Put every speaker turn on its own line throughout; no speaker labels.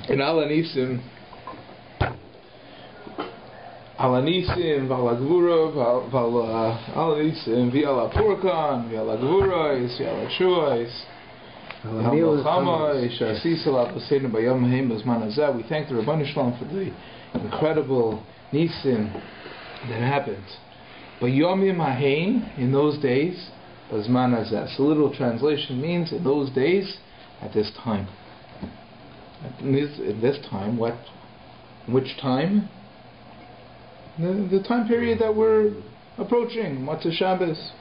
in Alanisim, V'ala Gvura, Alanisim, V'ala Purkan, V'ala Gvurais, V'ala Shuais, V'ala Chamais, Shasisal Apaseinu Bayom Haim Bazman Hazeh. We thank the Rabbi Shalom for the incredible Nisim that happened. Bayomim Haim, in those days, Bazman Hazeh. So literal translation means in those days, at this time. In this time, what? Which time? The time period that we're approaching, Matzah Shabbos.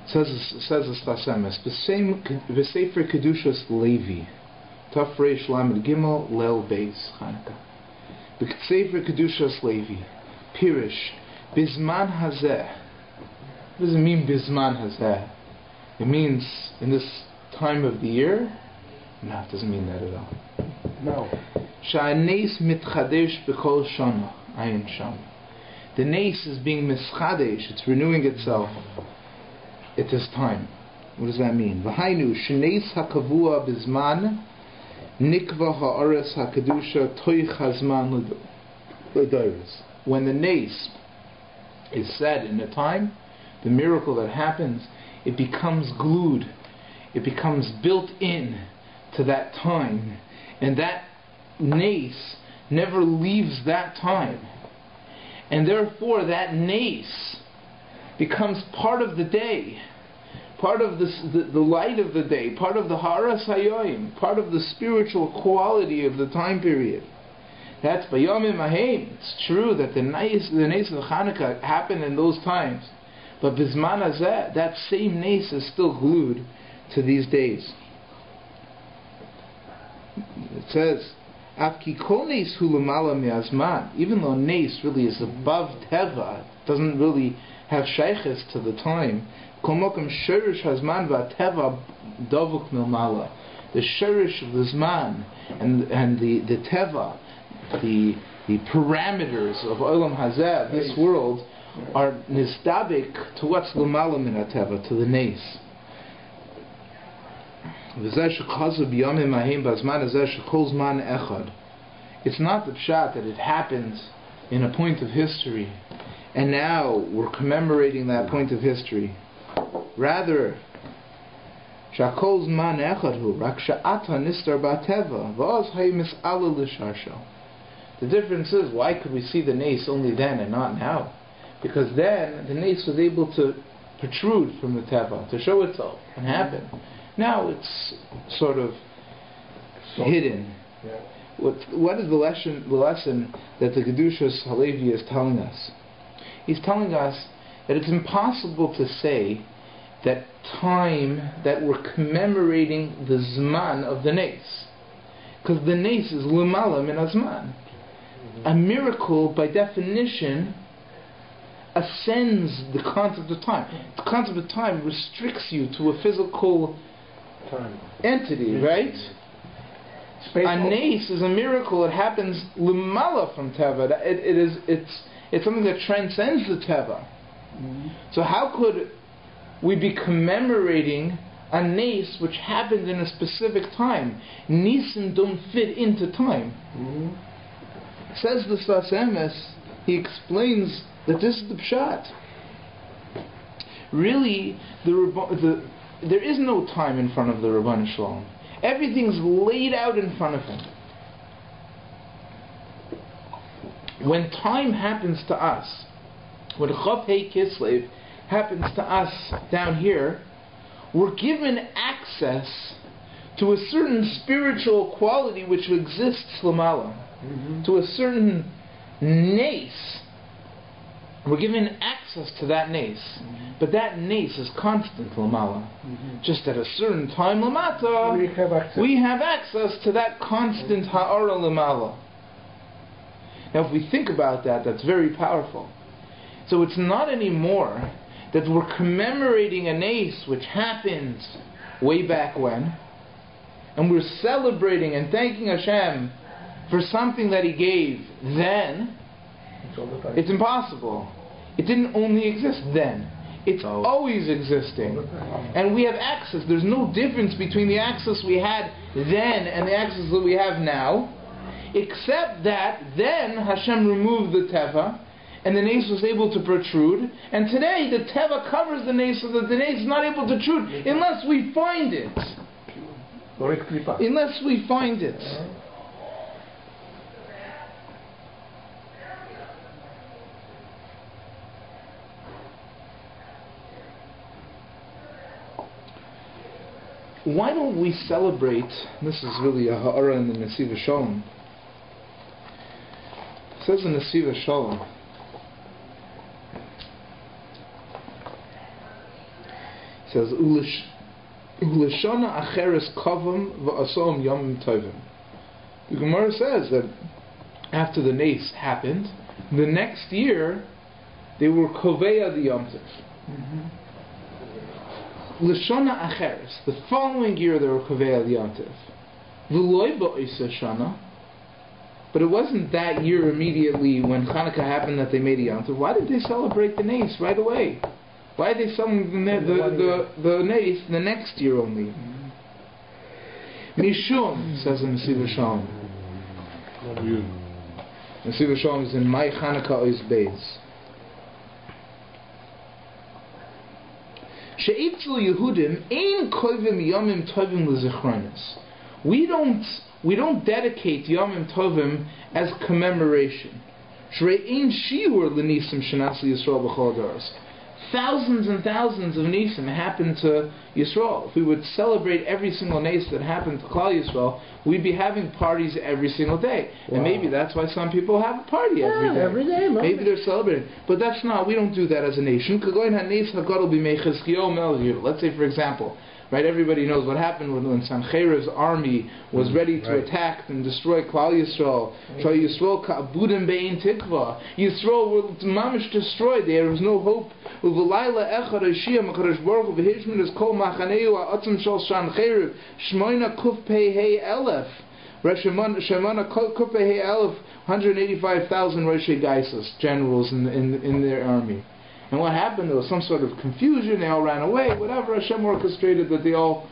Says the Stasemes, V'sefer Kedushas Levi, Taf Reish Lamed Gimel Lel Beis Chanukah. V'sefer Kedushas Levi, Pirish, Bizman Hazeh. What does it mean, Bizman Hazeh? It means in this time of the year? No, it doesn't mean that at all.
No.
Sha'anes mitchadesh b'kol shana ayin sham. The nes is being mischadesh; it's renewing itself at this time. What does that mean? V'hainu sh'nes hakavua b'zman nikva ha'aretz hakedusha toich hazman l'doros. When the nes is said in the time, the miracle that happens, it becomes glued, it becomes built in to that time, and that nes never leaves that time, and therefore that nes becomes part of the day, part of the light of the day, part of the haras hayoim, part of the spiritual quality of the time period. That's bayomim haim. It's true that the nes of Chanukah happened in those times, but bizman hazeh, that same nes is still glued to these days. It says, even though nes really is above teva, doesn't really have shaykhs to the time, the shirish of the zman and the teva, the parameters of olam hazeh, this world, are nistabik to what's l'mala min teva, to the nes. It's not the pshat that it happened in a point of history and now we're commemorating that point of history. Rather, the difference is, why could we see the nes only then and not now? Because then the nes was able to protrude from the teva, to show itself and happen. Now it's sort of hidden.
Yeah.
What is the lesson that the Kedushas Halevi is telling us? He's telling us that it's impossible to say that time that we're commemorating the Zman of the Nes. Because the Nes is Lumala min Azman. A miracle, by definition, ascends the concept of time. The concept of time restricts you to a physical entity, right? A nes is a miracle. It happens limala from teva. It's something that transcends the teva. Mm-hmm. So how could we be commemorating a nes which happened in a specific time? Nisim don't fit into time. Mm-hmm. Says the Sfas Emes, he explains that this is the pshat. Really, there is no time in front of the Rabban Shalom. Everything's laid out in front of him. When time happens to us, when Chav Hei Kislev happens to us down here, we're given access to a certain spiritual quality which exists lamala, to a certain nes. We're given access to that nes, but that nes is constant lamala. Just at a certain time lamata, we have access to that constant ha'ara lamala. Now, if we think about that, that's very powerful. So it's not anymore that we're commemorating a nes which happened way back when, and we're celebrating and thanking Hashem for something that He gave then. It's impossible. It didn't only exist then. It's always existing. And we have access. There's no difference between the access we had then and the access that we have now, except that then Hashem removed the teva, and the nes was able to protrude, and today the teva covers the nes so that the nes is not able to protrude unless we find it. Unless we find it. Why don't we celebrate, this is really a ha'ara in the Nesiva Shalom. It says in Nesiva Shalom, it says, Uleshana acheres kavam v'asom yomim tovim. The Gemara says that after the nes happened, the next year, they were koveya the Yom Tov. L'shana acheres. The following year they were Kaveh Yom Tov. V'loi ba'isa shana. But it wasn't that year immediately when Chanukah happened that they made a Yom Tov. Why did they celebrate the nes right away? Why did they celebrate the nes the next year only? Mishum, says in Nesiva Shalom. Nesiva Shalom is in My Chanukah Ois Beis. She'itzel Yehudim ein kovim yomim tovim lezichronis. We don't dedicate yomim tovim as commemoration. Shre'ein shiur l'nisim shenasi Yisrael b'chol daros. Thousands and thousands of nisim happened to Yisrael. If we would celebrate every single nes that happened to Klal Yisrael, we'd be having parties every single day. Wow. And maybe that's why some people have a party every day.
Every day,
maybe they're celebrating. But that's not, we don't do that as a nation. Let's say, for example, right, everybody knows what happened when Sancheriv's army was ready to attack and destroy Klal Yisrael. Yisrael ka'abudim be'in tikva. Yisrael were mamish destroyed. There was no hope. U'v'layla echad Hashem HaKadosh Baruch Hu v'hishmin es kol machaneu ha'atzim shel Sancheriv shmoina kuf pei hei elef. Shemana kuf pei hei elef 185,000 Roshei Gaisos, generals in their army. And what happened? There was some sort of confusion. They all ran away. Whatever Hashem orchestrated, that they all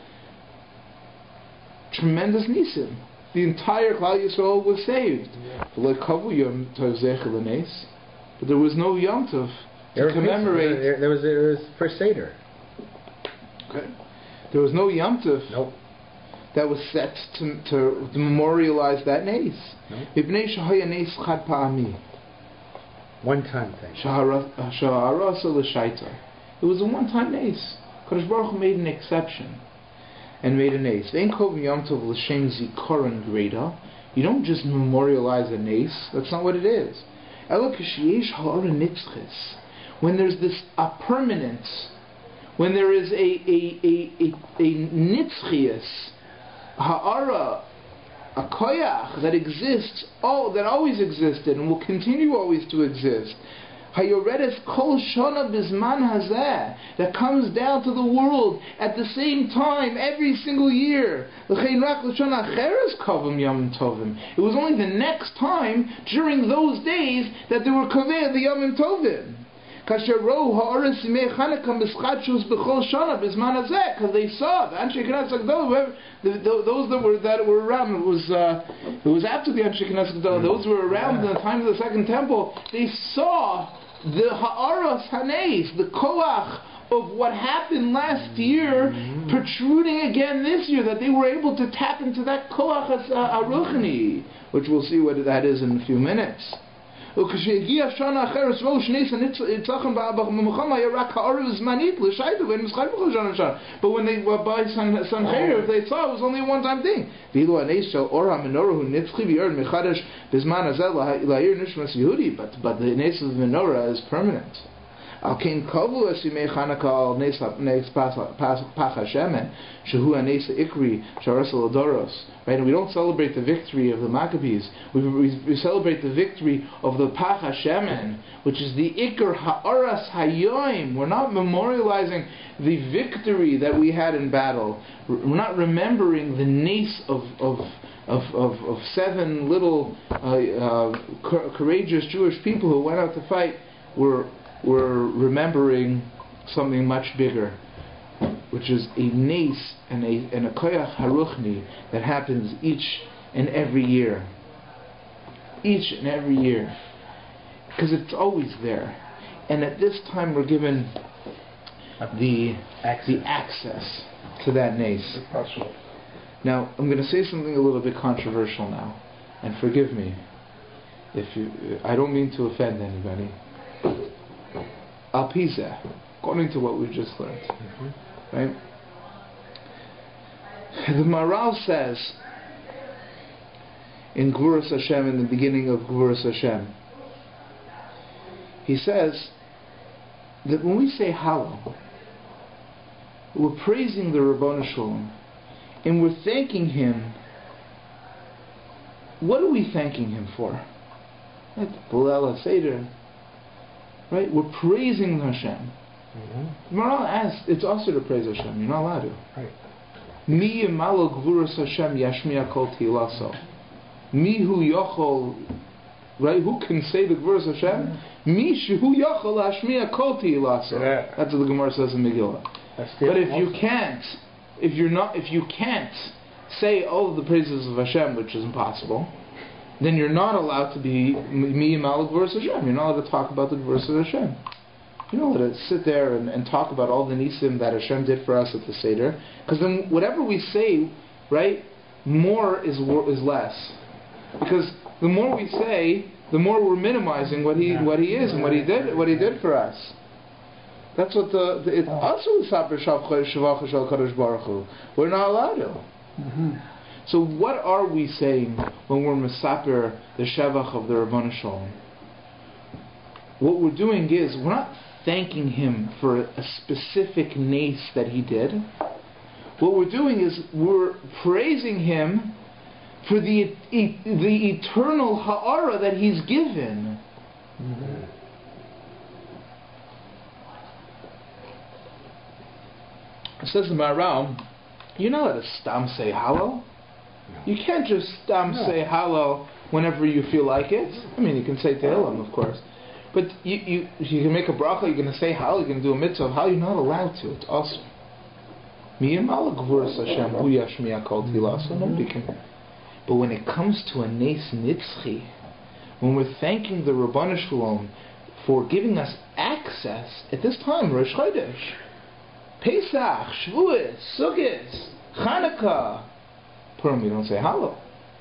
tremendous nisim. The entire Klal Yisrael was saved. But there was no Yom Tov to commemorate.
There was for Seder.
Okay. There was no Yom Tov.
Nope.
That was set to memorialize that nes. Nope.
One-time thing.
It was a one-time nes. Kadosh Baruch Hu made an exception and made a nes. You don't just memorialize a nes. That's not what it is. When there's this a permanence, when there is a nitzchias, ha'ara, a koyach that exists, that always existed and will continue always to exist. Hayoredes kol shona bizman hazeh, that comes down to the world at the same time every single year. It was only the next time during those days that there were kaveh the yomim tovim. Because they saw the Anshe Knesset Gdolah, those that were around. It was after the Anshe Knesset Gdolah. Those who were around in the time of the Second Temple. They saw the Ha'aras Hanes, the Koach of what happened last year, protruding again this year. That they were able to tap into that Koach Aruchni, which we'll see what that is in a few minutes. But when they by Sancheriv, they saw it was only a one-time thing. But the nes of the menorah is permanent. Al kein kavu esimei Chanukah al nes pach hashemen shehu anes ikri sharas aladoros. Right, and we don't celebrate the victory of the Maccabees. We celebrate the victory of the pach hashemen, which is the ikr ha'aras hayoim. We're not memorializing the victory that we had in battle. We're not remembering the nes of 7 little courageous Jewish people who went out to fight. We're remembering something much bigger, which is a nes and a koyach haruchni that happens each and every year. Each and every year. Because it's always there. And at this time we're given the access to that nes. Now, I'm going to say something a little bit controversial now. And forgive me. I don't mean to offend anybody. Al Pizeh, according to what we just learned. Right? The Maral says in Gvuras Hashem, in the beginning of Gvuras Hashem, he says that when we say Hallel, we're praising the Rabbanu Shalom and we're thanking Him. What are we thanking Him for? Right? Balel HaSeder. Right? We're praising Hashem. Maral asks, it's also to praise Hashem. You're not allowed to.
Right.
Mi yimalo gvuras Hashem yashmiya kol tilaso. Mi hu yochol. Right? Who can say the gvuras Hashem? Mi shehu yochol hashmiya kol tilaso. That's what the Gemara says in Megillah. But if you can't, if you can't say all of the praises of Hashem, which is impossible, then you're not allowed to be mi yimalo gvuras Hashem. You're not allowed to talk about the gvuras of Hashem. You're not allowed to sit there and talk about all the nisim that Hashem did for us at the Seder, because then whatever we say, right, more is less. Because the more we say, the more we're minimizing what he is and what he did for us. That's what it also we're not allowed to. So what are we saying when we're mesaper the shevach of the Rabbanu Shalom? What we're doing is we're not thanking Him for a specific nes that He did. What we're doing is we're praising Him for the eternal ha'ara that He's given. It says in Maharal, you're not allowed to stam say Hallel. You can't just stam say Hallel whenever you feel like it. I mean, you can say Tehillim, of course. But you can make a bracha, you're going to say Hallel, you're going to do a mitzvah of Hallel, you're not allowed to. It's awesome. Nobody can. But when it comes to a nes nitzchi, when we're thanking the Rabbanu Shalom for giving us access at this time, Rosh Chodesh, Pesach, Shavuos, Sukkot, Chanukah, Purim, we don't say Hallel.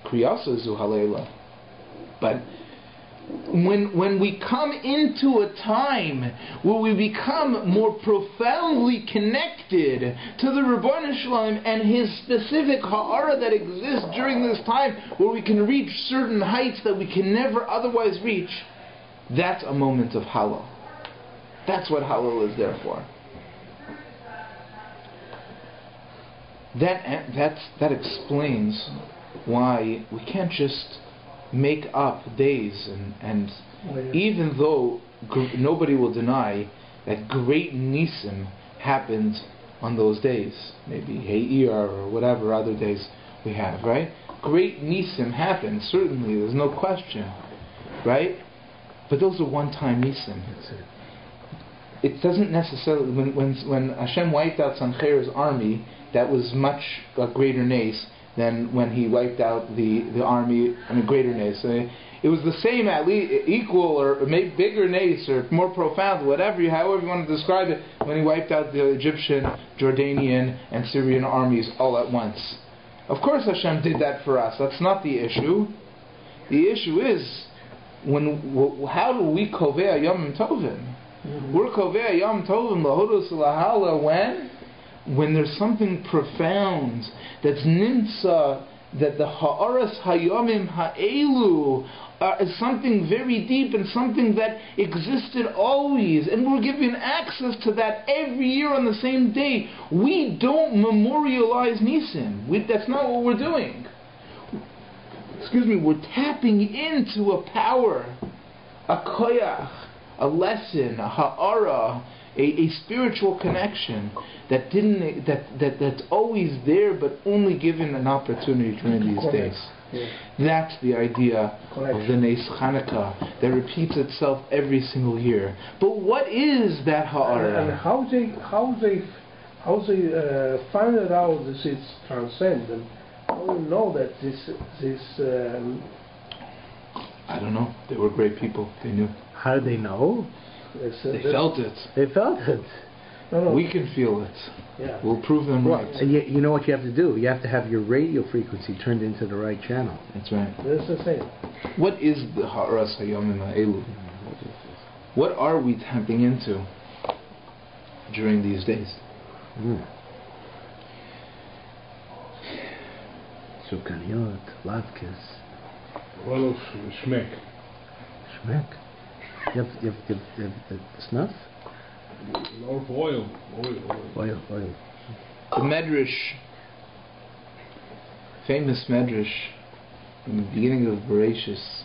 Kriyasa zu Halela. But when we come into a time where we become more profoundly connected to the Rabbanu Shalom and His specific ha'ara that exists during this time, where we can reach certain heights that we can never otherwise reach, that's a moment of Hallel. That's what Hallel is there for. That explains why we can't just make up days and even though nobody will deny that great nisim happened on those days, maybe He'ir or whatever other days we have, right? Great nisim happened, certainly, there's no question, right? But those are one-time nisim. It doesn't necessarily, when Hashem wiped out Sancher's army, that was much a greater nes than when He wiped out the army in a greater nes. So it was the same, at least equal or maybe bigger nes or more profound, however you want to describe it, when He wiped out the Egyptian, Jordanian, and Syrian armies all at once. Of course Hashem did that for us. That's not the issue. The issue is how do we kovea yom tovim? We're kovea yom tovim lahodus lahala when there's something profound that's nimsa, that the ha'aras hayomim ha'elu is something very deep and something that existed always, and we're given access to that every year on the same day. We don't memorialize nisim. That's not what we're doing. We're tapping into a power, a koyach, a lesson, a ha'ara, a spiritual connection that's always there, but only given an opportunity during these days.
Yeah.
That's the idea of the Nes Chanukah that repeats itself every single year. But what is that ha'ara?
And how they find it out that it's transcendent? How do you know that this
I don't know. They were great people. They knew.
How do they know?
They felt it.
They felt it.
No.
We can feel it.
Yeah.
We'll prove them right.
And you know what you have to do? You have to have your radio frequency turned into the right channel.
That's right.
That's the thing.
What is the ha'aras hayomim ha'elu? What are we tapping into during these days?
Sukaniyot, latkes.
Well, schmeck.
Schmeck. You have the snuff?
Or oil.
Oil.
The Medrash, famous Medrash, in the beginning of Bereshis,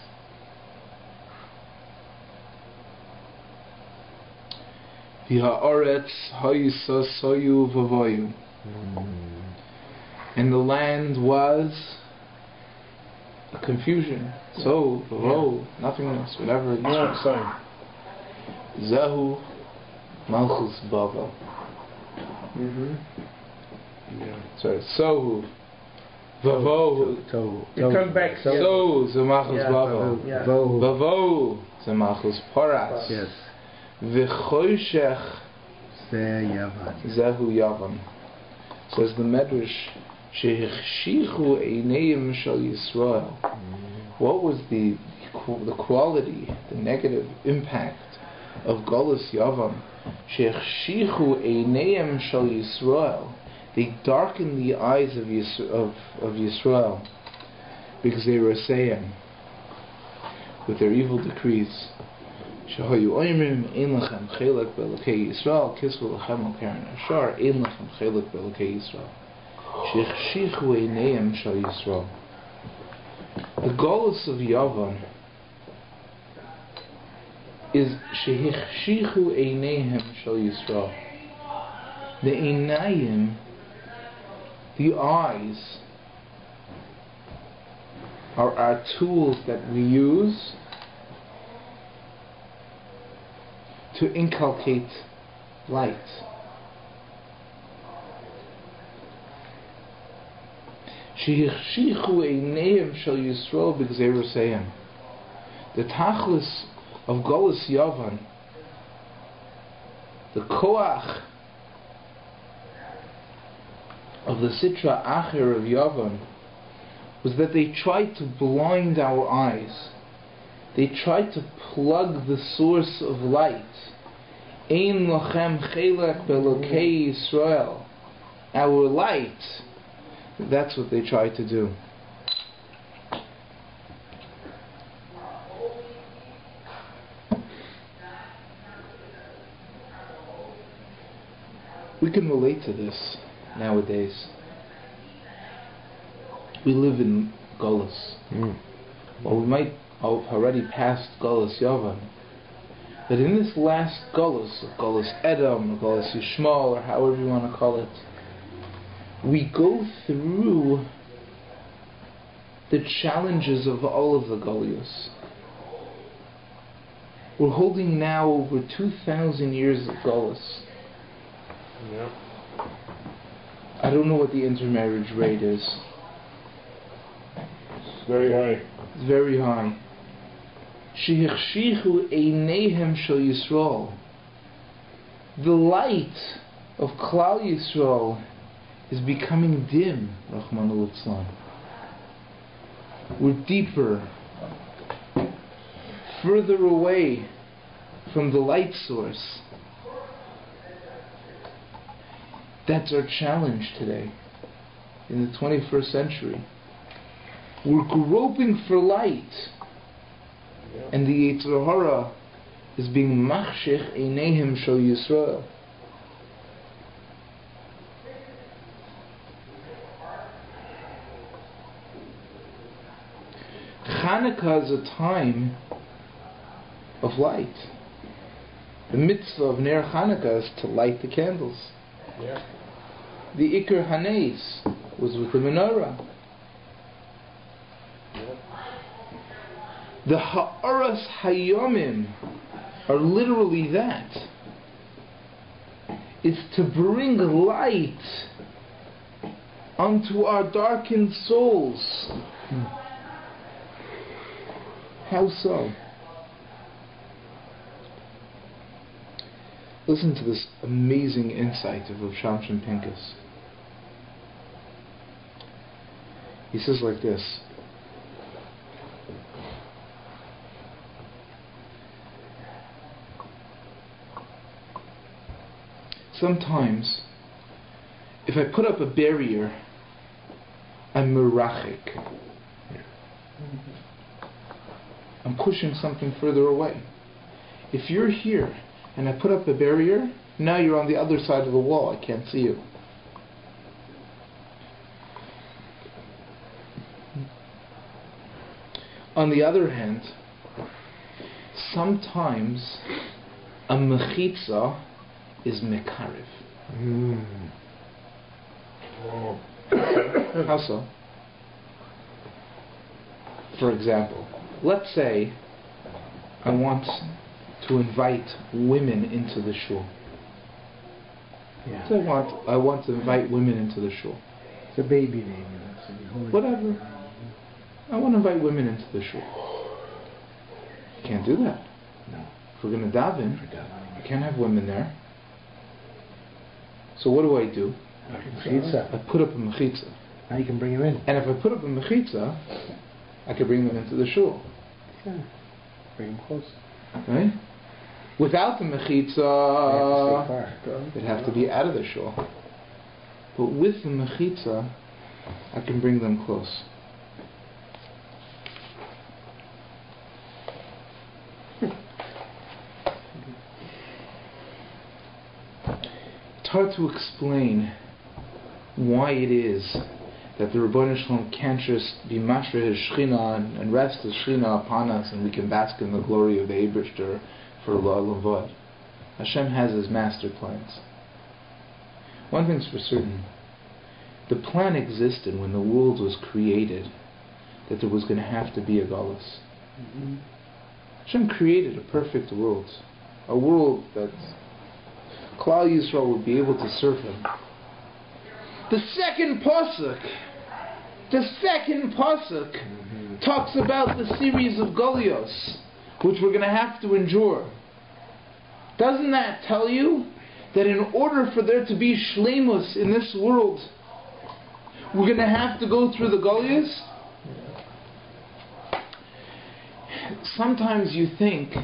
V'ha'aretz ha'yisa soyu v'voyu, and the land was a confusion. So, v'vo, nothingness, whatever.
Yeah, same.
Zahu malchus bavel.
Yeah.
Sorry, Sohu Vavo.
You come back.
So Zamachus
Yeah.
Bavel.
Yeah.
Vavo Zamachus Paras.
Yes.
V'choshech Zahu Yavan. Says the Medrash, Shehechshichu Eineim Shal Yisrael. What was the quality, the negative impact of Golus Yavan? Shehechshichu Eineim Shal Yisrael. They darkened the eyes of Yisrael because they were saying, with their evil decrees, Shahayu Oimrim Ein Lachem Chelek Be'Elokei Yisrael Kisvu Lachem Al Keren Ashar Ein Lachem Chelek Be'Elokei Yisrael Shechshichu Eineim Shal Yisrael. The Golus of Yavan is Shechshichu Eineim Shal Yisrael. The Einayim, the eyes, are our tools that we use to inculcate light. Shehechshichu eineim shel Yisrael b'gzeirus hayim. The tachlis of Golus Yavan, the koach of the Sitra Acher of Yavan, was that they tried to blind our eyes. They tried to plug the source of light. Ein lachem chelek be'Elokei Yisrael. Our light. That's what they tried to do. We can relate to this nowadays. We live in Golus. Or we might have already passed Golus Yavan. But in this last Golus, Golus Edom, or Golus Yishmael, or however you want to call it, we go through the challenges of all of the Golios. We're holding now over 2,000 years of Golus.
Yeah.
I don't know what the intermarriage rate is.
It's very high.
It's very high. Shehechshichu einehem shel Yisrael. The light of Klal Yisrael is becoming dim, Rachmana litzlan. We're deeper, further away from the light source. That's our challenge today, in the 21st century. We're groping for light, and the Yetzer Hara is being machshech einehem shel Yisrael. Chanukah is a time of light. The mitzvah of Ner Chanukah is to light the candles.
Yeah.
The Iker Hanes was with the menorah.
Yeah.
The Ha'aras Hayomim are literally that. It's to bring light unto our darkened souls. How so? Listen to this amazing insight of Rav Shamshon Pincus. He says like this. Sometimes, if I put up a barrier, I'm merachik. I'm pushing something further away. If you're here and I put up a barrier, now you're on the other side of the wall. I can't see you. On the other hand, sometimes a mechitza is mekarev.
Oh.
How so? For example, let's say I want to invite women into the shul.
Yeah.
So I want to invite women into the shul.
It's a baby name.
Whatever. I want to invite women into the shul. You can't do that.
No.
If we're going to daven, I can't have women there. So what do?
Mechitza.
I put up a mechitza.
Now you can bring him in.
And if I put up a mechitza, I could bring them into the shul.
Yeah. Bring him close.
Right? Without the mechitza, they'd have to be out of the shul. But with the mechitza, I can bring them close. It's hard to explain why it is that the Rebbeinu Shalom can't just be mashra his shechina and rest his shechina upon us, and we can bask in the glory of the Eibishter for La'olam Vod. Hashem has His master plans. One thing's for certain: the plan existed when the world was created, that there was going to have to be a galus.
Mm-hmm.
Hashem created a perfect world, a world that Klal Yisrael would be able to serve Him. The second pasuk talks about the series of Golios, which we're going to have to endure. Doesn't that tell you that in order for there to be shleimus in this world, we're going to have to go through the Golios? Sometimes you think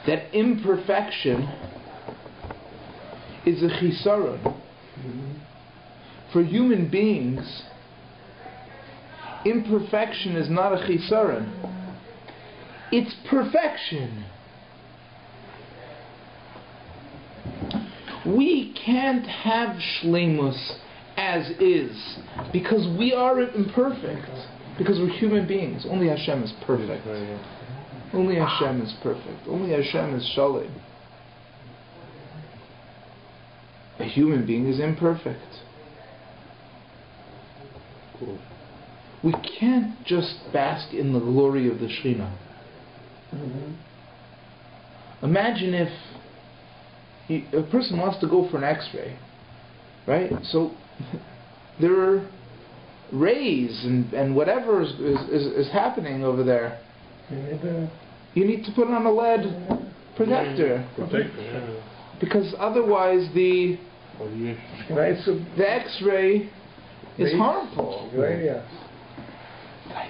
that imperfection is a chisaron. For human beings, imperfection is not a chisaron. It's perfection. We can't have shleimus as is because we are imperfect. Because we're human beings. Only Hashem is perfect. Only Hashem is perfect. Only Hashem is shalom. A human being is imperfect. Cool. We can't just bask in the glory of the Shekhinah. Mm-hmm. Imagine if a person wants to go for an X-ray, right? So there are rays and whatever is happening over there. You need to put on a lead protector. Because otherwise the X-ray is harmful.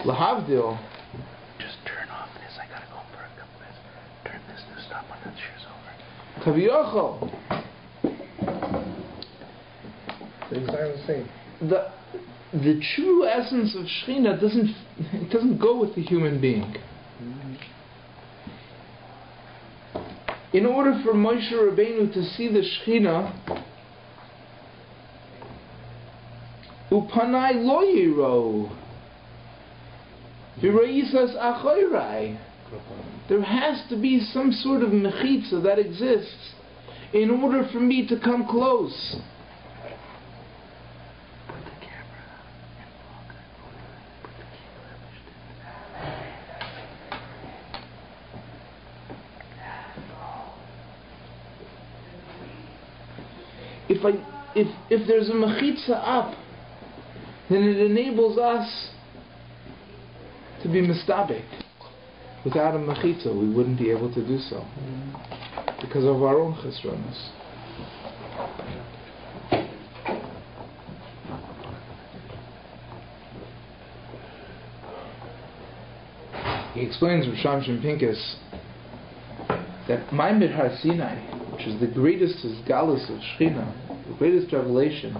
Lahavdil.
Just turn off this. I gotta go for a couple minutes. Turn this to stop when that shear's over.
Exactly.
The true essence of Shekhinah doesn't go with the human being. In order for Moshe Rabbeinu to see the Shekhinah, Upanai lo yiro, v'roisas achorai. There has to be some sort of mechitza that exists in order for me to come close. If there's a mechitza up, then it enables us to be mistabek. Without a mechitza, we wouldn't be able to do so because of our own chesronos. He explains with Shamshim Pincus that Maimed Har Sinai, which is the greatest galus of Shechina, the greatest revelation,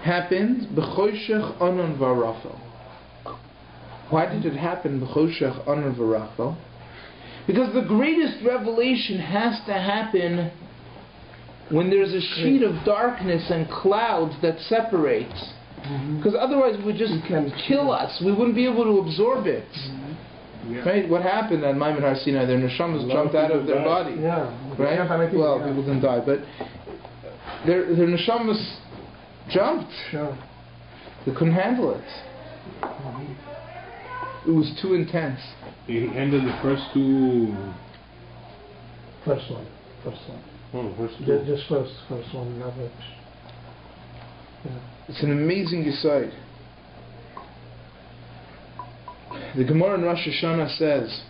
happened b'choshech anon v'rachel. Why did it happen b'choshech anon v'rachel? Because the greatest revelation has to happen when there's a sheet of darkness and clouds that separates. Because otherwise it would just kill us. We wouldn't be able to absorb it. Right? What happened at Maimon Har Sinai? Their neshamas jumped out of their body. Right? Well, people didn't die, but their neshamas jumped.
Sure.
They couldn't handle it. It was too intense.
He ended the first two.
First one.
Oh, first two.
Just first one, not much. Yeah.
It's an amazing aside. The Gemara in Rosh Hashanah says,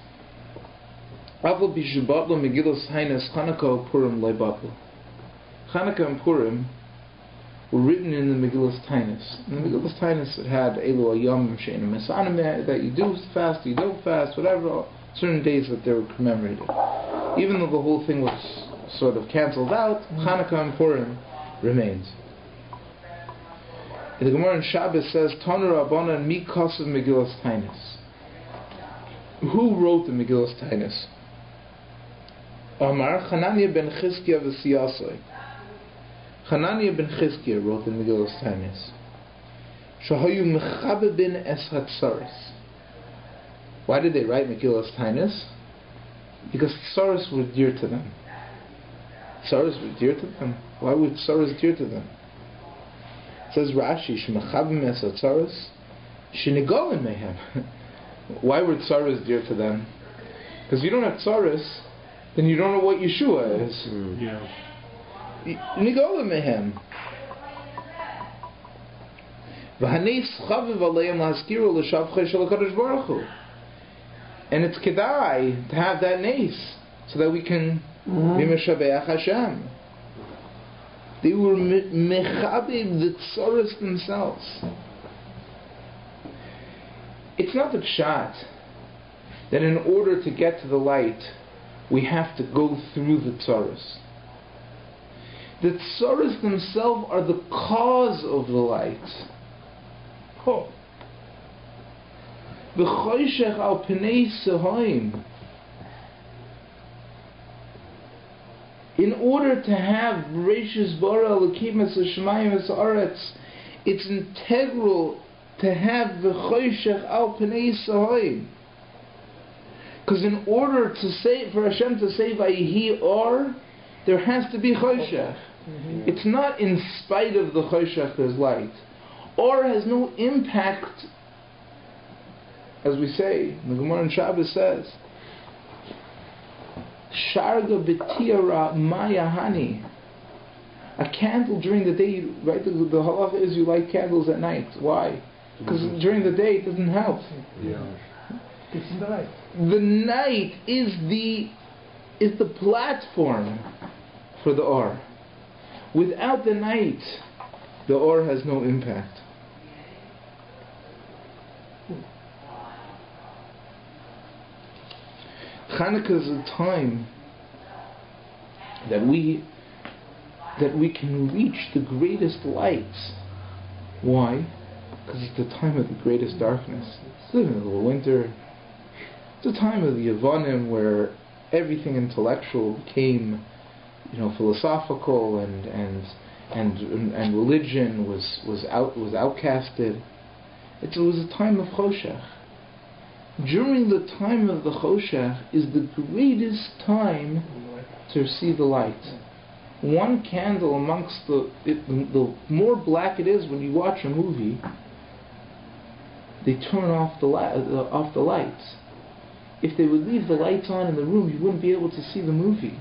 "Aval b'shubatlo megillas hainas chanukah Purim leibatlo." Chanukah and Purim were written in the Megillas Tainis. In the Megillas Tainis, it had Elu Ayom Shein Mesanim, that you do fast, you don't fast, whatever, certain days that they were commemorated. Even though the whole thing was sort of cancelled out, Chanukah and Purim remains. The Gemara in Shabbos says, Tanu Rabbanan mi kosev Megillas Tainis. Who wrote the Megillas Tainis? Amar Chananya ben Chizkiya v'Siyasoi. Chananya ben Chizkiya wrote the Megillas Tainis. Shahayu mechabe bin es hatzaris. Why did they write Megillas Tainis? Because tzaris were dear to them. Tzaris were dear to them. Why were tzaris dear to them? It says Rashi, Shemachabim es hatzaris, shenigolim mehem. Why were tzaris dear to them? Because if you don't have tzaris, then you don't know what Yeshua is.
Yeah.
Nigolim mehem. V'hanes chaviv aleim lahaskiru l'shavchei shel HaKadosh Baruch Hu. And it's kedai to have that nace so that we can be meshabeach Hashem. They were mechabib the tzaros themselves. It's not the pshat that in order to get to the light we have to go through the tzaros. The tzaros themselves are the cause of the light. B'choshech al pnei sehoim. In order to have Bereshis bara Elokim es hashamayim es haaretz, it's integral to have v'choshech al pnei sehoim. Because in order to say, for Hashem to say Vayihi or, there has to be choshech. It's not in spite of the choshech there's light. Or has no impact, as we say, the Gemara in Shabbos says, Sharga b'tiara mayahani. A candle during the day, right? The halacha is you light candles at night. Why? Because during the day it doesn't help.
Yeah.
It's night.
The night is the platform for the or. Without the night, the or has no impact. Chanukah is a time that we can reach the greatest lights. Why? Because it's the time of the greatest darkness. It's the middle of winter. It's the time of the Yavanim where everything intellectual became, philosophical and religion was outcasted. It was a time of choshech. during the time of the Choshech is the greatest time to see the light. One candle amongst the more black it is when you watch a movie, they turn off the lights. If they would leave the lights on in the room, you wouldn't be able to see the movie.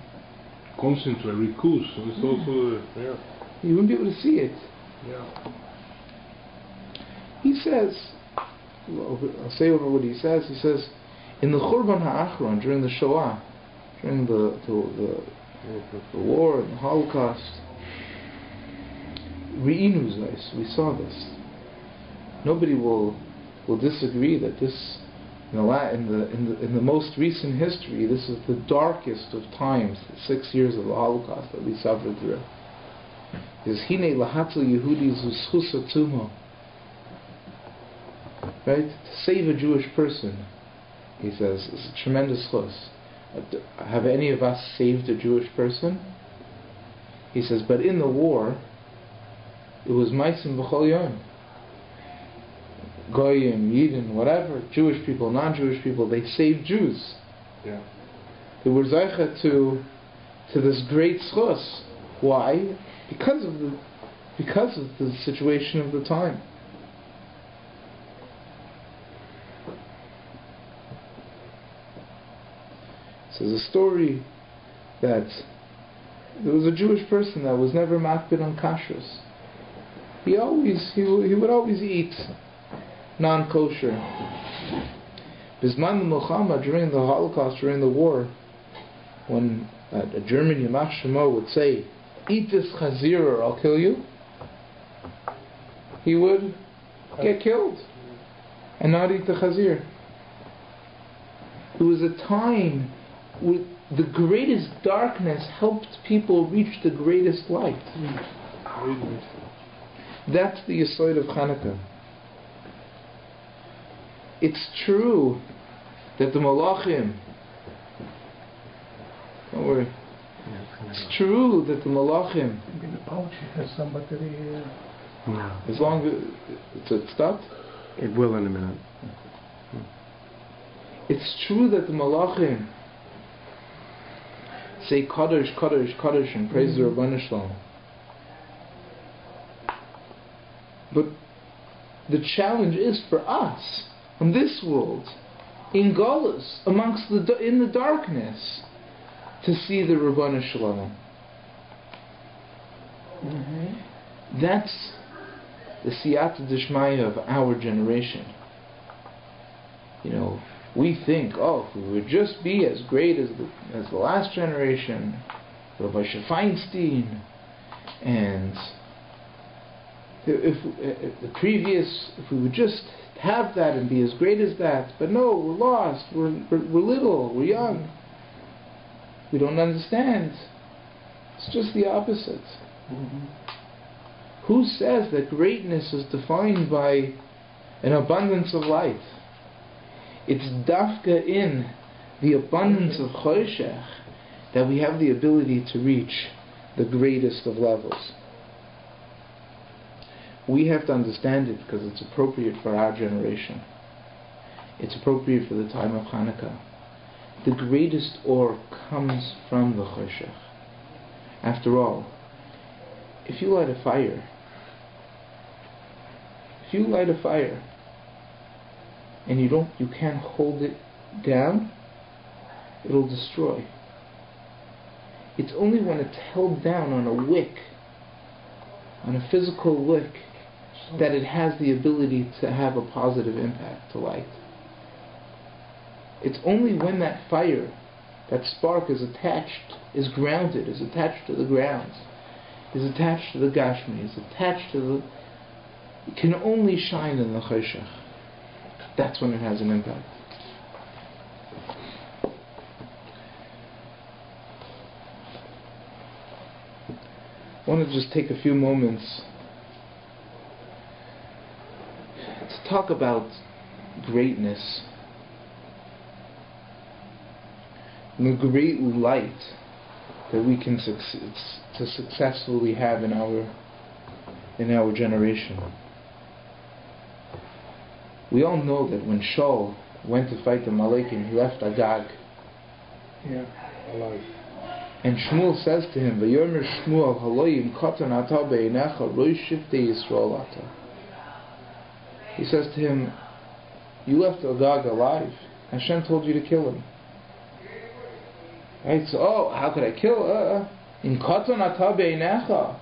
Concentrate, recuse. It's also, yeah.
You wouldn't be able to see it.
Yeah.
He says, I'll say over what he says. He says, in the Churban HaAchron, during the Shoah, during the war and the Holocaust, we saw this. Nobody will disagree that this, in the most recent history, this is the darkest of times, the 6 years of the Holocaust that we suffered through. Is Hine Lahatzel Yehudi Zuschus Atzumo. Right? To save a Jewish person, he says, is a tremendous chus. Have any of us saved a Jewish person? He says, but in the war, it was Maisim B'chol Yom. Goyim, Yidden, whatever, Jewish people, non-Jewish people, they saved Jews.
Yeah.
They were zeicha to this great schus. Why? Because of the situation of the time. So there's a story that there was a Jewish person that was never makbid on kashrus. He would always eat non-kosher. Bisman the Milchama, during the Holocaust, during the war, when a German Yamach Shemo would say, "Eat this chazir or I'll kill you," he would get killed and not eat the chazir. It was a time when the greatest darkness helped people reach the greatest light. That's the yesod of Chanukah. It's true that the malachim, don't worry, it's true that the malachim,
In the pouch has some battery.
No.
as long as it stopped,
It will in a minute.
it's true that the malachim say Kadosh, Kadosh, Kadosh and praise the Rabbanu Shalom. But the challenge is for us, in this world, in Golus, in the darkness, to see the Rabbanu Shalom. That's the siyata d'shmaya of our generation. You know, we think, if we would just be as great as the last generation, Rabbi Feinstein, and if we would just have that and be as great as that. But no, we're lost. We're little. We're young. We don't understand. It's just the opposite. Who says that greatness is defined by an abundance of light? It's dafka in the abundance of choshech that we have the ability to reach the greatest of levels. We have to understand it because it's appropriate for our generation. It's appropriate for the time of Hanukkah. The greatest or comes from the choshech. After all, if you light a fire, and you can't hold it down, it'll destroy. It's only when it's held down on a wick, on a physical wick, that it has the ability to have a positive impact to light. It's only when that fire, that spark is attached, is grounded, is attached to the ground, is attached to the gashmi, is attached to the... It can only shine in the choshech. That's when it has an impact. I want to just take a few moments to talk about greatness and the great light that we can successfully have in our generation. We all know that when Shul went to fight the Malekim, he left Agag.
Yeah.
Alive.
And Shmuel says to him, Vayomer Shmuel Haloyim Katan Ata Beinecha Rosh Shiftei Yisrael Ata. He says to him, you left Agag alive. Hashem told you to kill him. Right? So, how could I kill? In Katan Ata Beinecha.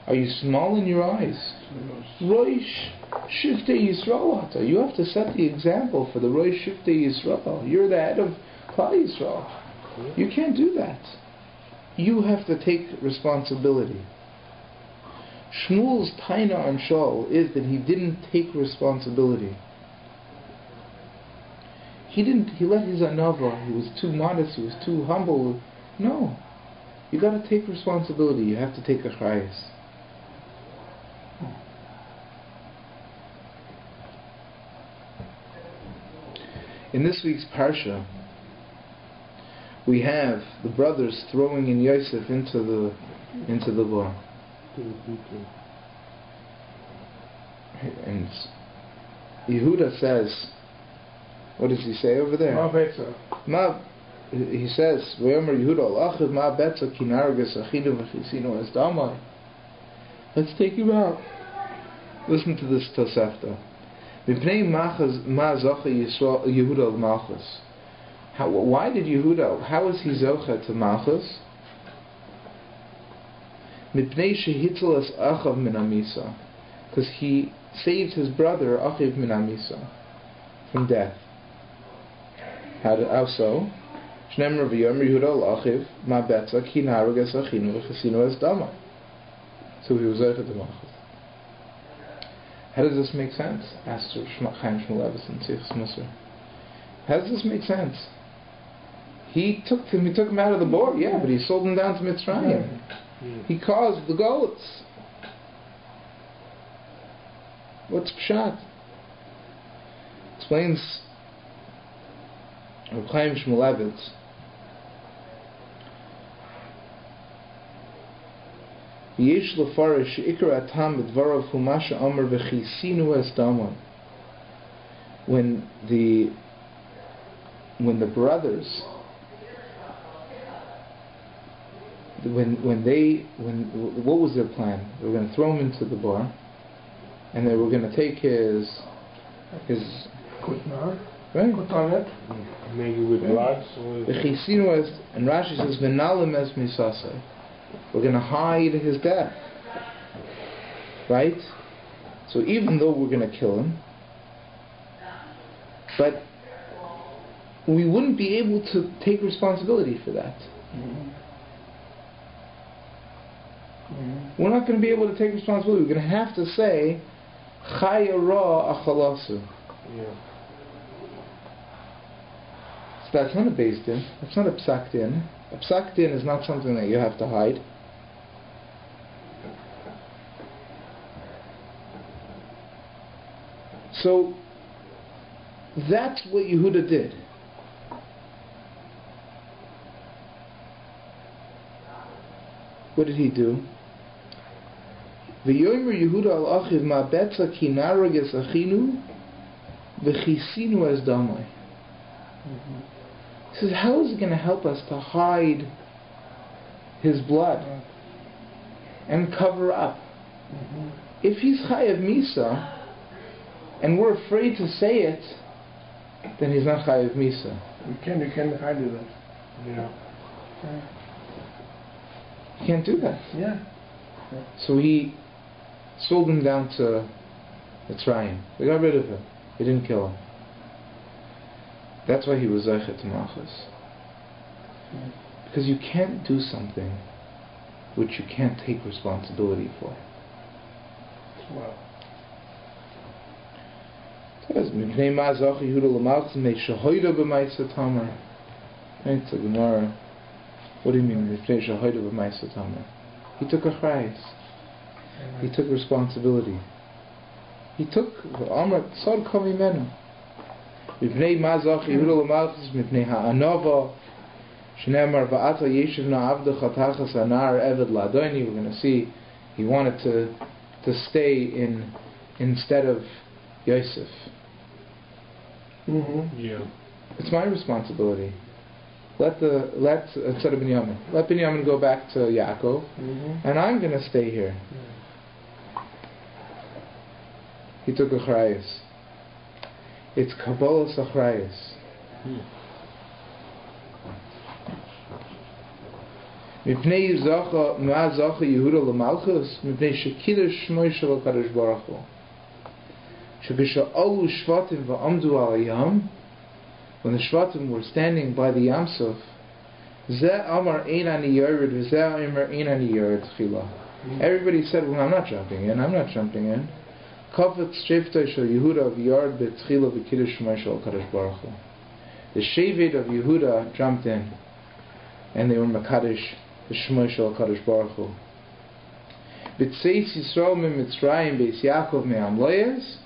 Are you small in your eyes? Rosh Shiftei Yisrael Ata. You have to set the example for the Rosh Shiftei Yisrael. You're the head of Klal Yisrael. You can't do that. You have to take responsibility. Shmuel's taina on Shaul is that he didn't take responsibility. He let his anava, he was too modest, he was too humble. No. You got to take responsibility. You have to take a chayas. In this week's parsha, we have the brothers throwing in Yosef into the bar. And Yehuda says, what does he say over there? He says, let's take him out. Listen to this Tosefta. Why did Yehuda, how is he zocha to Malchus? Because he saved his brother Achiv min Amisa from death. How so? So he was zocha to Malchus. How does this make sense? Asked Chaim Shmuel Levis in Sichos Musar. How does this make sense? He took him out of the board, yeah, but he sold him down to Mitzrayim. He caused the goats. What's pshat? Explains Chaim Shmulevitz. Yesh lefarish ikar atam b'dvarav humasha amar v'chisinu es damon. When the brothers, what was their plan? They were going to throw him into the bar, and they were going to take his
Kutnar.
Right.
Kutanet.
Maybe with blood.
And Rashi says, "V'nalim es misasei." We're going to hide his death. Right? So even though we're going to kill him, but we wouldn't be able to take responsibility for that. We're not going to be able to take responsibility. We're going to have to say, Chaya ra achalasu. So that's not a based in. That's not a psakt in. A psakt in is not something that you have to hide. So that's what Yehuda did. What did he do? V'yomer Yehuda al achiv ma betza ki narages achinu v'chisinu es damai. He says, how is it going to help us to hide his blood and cover up? If he's chayav misa and we're afraid to say it, then he's not chayav misa.
You can't hide it.
Yeah.
You can't do that.
Yeah.
So he sold him down to Mitzrayim. They got rid of him. They didn't kill him. That's why he was Zeichet to Malchus. Because you can't do something which you can't take responsibility for.
Wow.
It's a Gemara. What do you mean? He took a chayes. He took responsibility. He took Amr Sod Kavimenu. Mipnei Mazach Yehuda L'Malchus Mipnei Ha'anova Shneimar Va'ata Yeshiv Na'avdecha Tachas Anar Eved L'Adoni. We're going to see he wanted to stay in instead of Yosef.
Yeah.
It's my responsibility. Let Binyamin go back to Yaakov, and I'm going to stay here. He took achrayus. It's Kabbalah's achrayus. Mipnei zacha Yehuda l'malchus, mipnei shekidush shmoi shel HaKadosh Baruch Hu. Shebisha'alu shvatim va'amdu al yam, when the shvatim were standing by the Yamsuf, Zeh amar ein ani yored, v'zeh amar ein ani yored tchila. Everybody said, well, I'm not jumping in. Kafet shevtei shel Yehuda v'yard b'tchila v'kiddush shmoi shel HaKadosh Baruch Hu. The shevet of Yehuda jumped in, and they were makadosh the shmoi shel HaKadosh Baruch Hu. B'tzeis Yisrael me Mitzrayim beis Yaakov me Amloyes,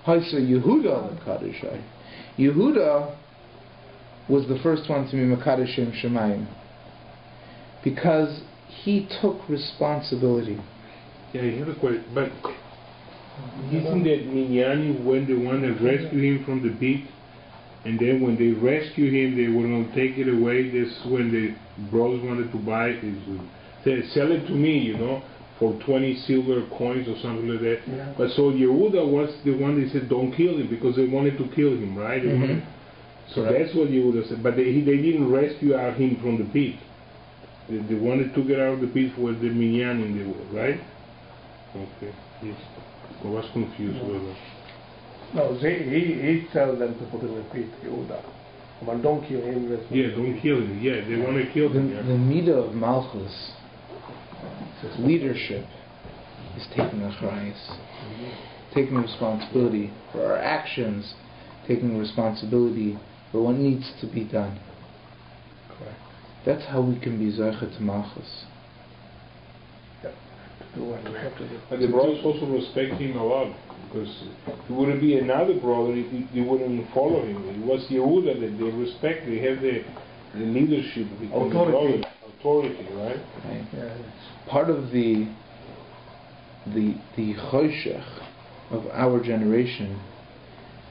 haisa Yehuda l'kadoshai. Yehuda was the first one to be makadoshim shemayim, because he took responsibility.
Yeah, I have a question, but isn't that Minyani when they want to rescue him from the pit, and then when they rescue him, they were going to take it away? That's when the bros wanted to buy it. They sell it to me, for 20 silver coins or something like that.
Yeah.
But so Yehuda was the one that said, don't kill him, because they wanted to kill him, right? So that's what Yehuda said. But they didn't rescue him from the pit. They wanted to get out of the pit for the Minyanim, right? Okay. Yes. I was confused with that.
No, he tells them to put him in the pit, Yehuda. But don't kill him.
Yeah, don't kill him. Yeah, they want to kill him.
The midah of Malchus, leadership, is taking achrayus, taking responsibility for our actions, taking responsibility for what needs to be done.
Correct.
That's how we can be zoche to Malchus.
Do what we have to do.
But the brothers also respect him a lot, because if it wouldn't be another brother, they wouldn't follow him. It was Yehuda that they respect. They have the leadership, authority, right?
Yeah.
Part of the choshech of our generation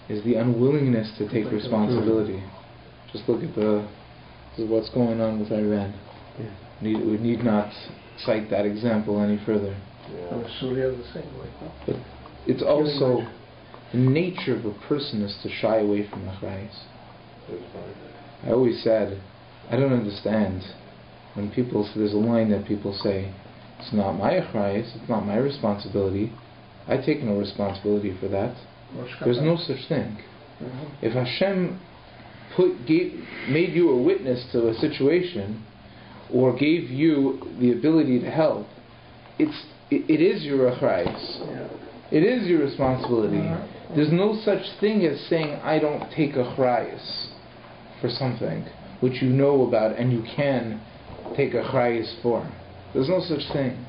is the unwillingness to take responsibility. Just look at what's going on with Iran.
Yeah.
We need not cite that example any further.
And Syria is the same way.
But it's also the nature of a person is to shy away from achrayus.
That's right.
I always said, I don't understand when people, there's a line that people say, it's not my achrayus, it's not my responsibility. I take no responsibility for that. There's no such thing. If Hashem made you a witness to a situation, or gave you the ability to help, it is your achrayus.
Yeah.
It is your responsibility. There's no such thing as saying, I don't take achrayus for something which you know about and you can take achrayus for. There's no such thing.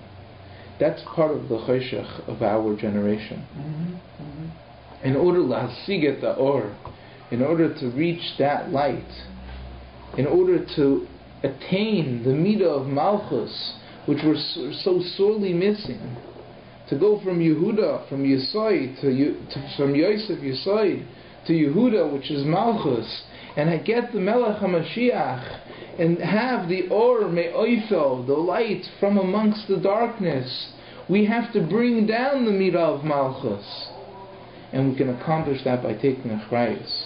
That's part of the choshech of our generation. In order to hasiget the or, in order to reach that light, in order to attain the midah of Malchus, which we're so sorely missing, to go from Yehuda, from Yesod, from Yosef Yesod to Yehuda, which is Malchus, and I get the Melech HaMashiach, and have the Or Me'oifel, the light from amongst the darkness. We have to bring down the midah of Malchus, and we can accomplish that by taking achrayus.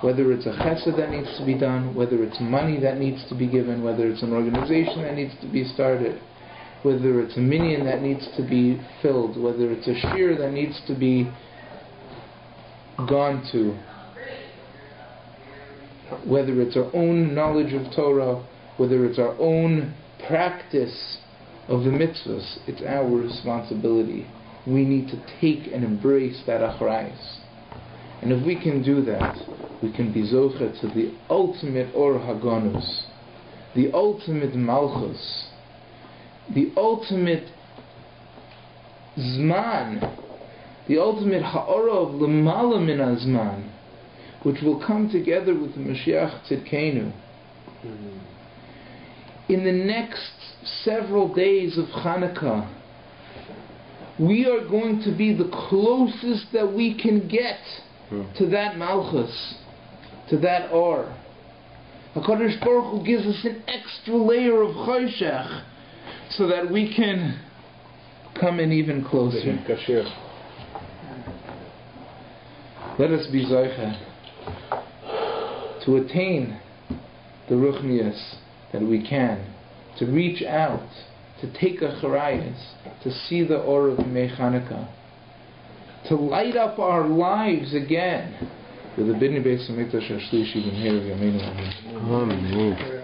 Whether it's a chesed that needs to be done, whether it's money that needs to be given, whether it's an organization that needs to be started, whether it's a minyan that needs to be filled, whether it's a shir that needs to be gone to, whether it's our own knowledge of Torah, whether it's our own practice of the mitzvahs, it's our responsibility. We need to take and embrace that achrayus. And if we can do that, we can be zoche to the ultimate Or Haganus, the ultimate Malchus, the ultimate Zman, the ultimate Ha'ora of L'mala min Azman, which will come together with the Mashiach Tzidkenu. In the next several days of Chanukah, we are going to be the closest that we can get to that Malchus, to that Or. HaKadosh Baruch Hu gives us an extra layer of Choshech so that we can come in even closer. Let us be Zoicha to attain the Ruchnias that we can, to reach out, to take a Charayas, to see the Or of Yemei Chanukah, to light up our lives again with the B'nai Beis HaMikdash HaShlishi B'mheira V'yameinu Amen.